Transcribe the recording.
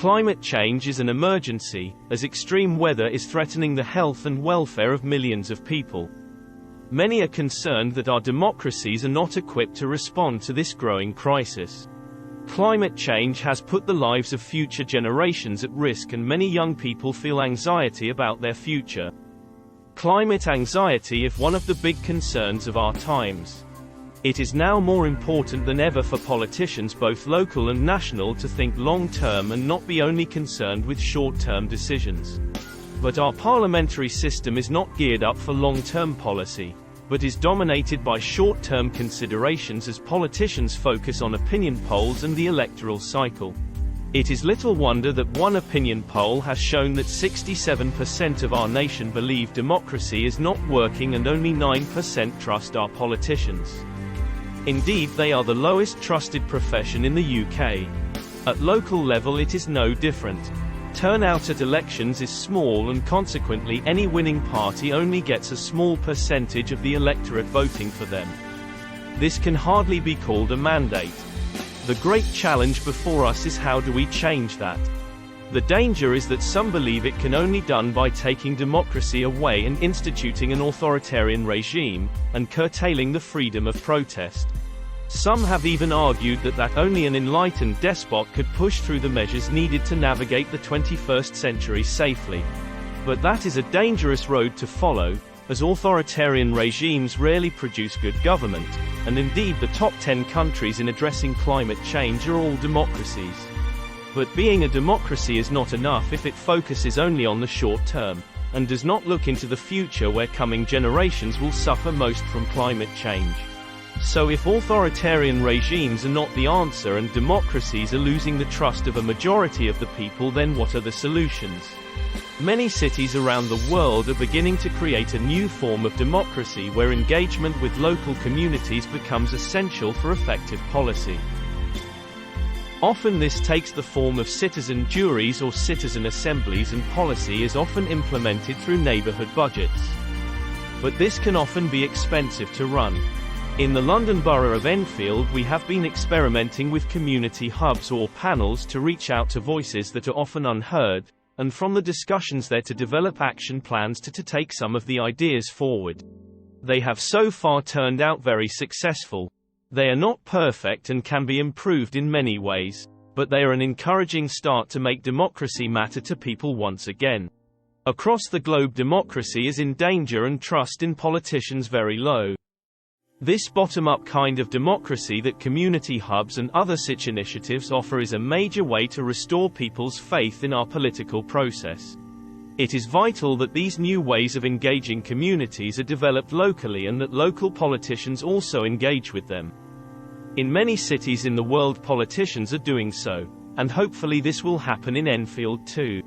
Climate change is an emergency, as extreme weather is threatening the health and welfare of millions of people. Many are concerned that our democracies are not equipped to respond to this growing crisis. Climate change has put the lives of future generations at risk, and many young people feel anxiety about their future. Climate anxiety is one of the big concerns of our times. It is now more important than ever for politicians, both local and national, to think long-term and not be only concerned with short-term decisions. But our parliamentary system is not geared up for long-term policy, but is dominated by short-term considerations as politicians focus on opinion polls and the electoral cycle. It is little wonder that one opinion poll has shown that 67% of our nation believe democracy is not working and only 9% trust our politicians. Indeed, they are the lowest trusted profession in the UK. At local level it is no different. Turnout at elections is small, and consequently any winning party only gets a small percentage of the electorate voting for them. This can hardly be called a mandate. The great challenge before us is, how do we change that? The danger is that some believe it can only be done by taking democracy away and instituting an authoritarian regime, and curtailing the freedom of protest. Some have even argued that only an enlightened despot could push through the measures needed to navigate the 21st century safely. But that is a dangerous road to follow, as authoritarian regimes rarely produce good government, and indeed the top 10 countries in addressing climate change are all democracies. But being a democracy is not enough if it focuses only on the short term, and does not look into the future where coming generations will suffer most from climate change. So if authoritarian regimes are not the answer and democracies are losing the trust of a majority of the people, then what are the solutions? Many cities around the world are beginning to create a new form of democracy where engagement with local communities becomes essential for effective policy. Often this takes the form of citizen juries or citizen assemblies, and policy is often implemented through neighborhood budgets. But this can often be expensive to run. In the London Borough of Enfield, we have been experimenting with community hubs or panels to reach out to voices that are often unheard, and from the discussions there to develop action plans to take some of the ideas forward. They have so far turned out very successful. They are not perfect and can be improved in many ways, but they are an encouraging start to make democracy matter to people once again. Across the globe, democracy is in danger and trust in politicians very low. This bottom-up kind of democracy that community hubs and other such initiatives offer is a major way to restore people's faith in our political process. It is vital that these new ways of engaging communities are developed locally, and that local politicians also engage with them. In many cities in the world, politicians are doing so, and hopefully this will happen in Enfield too.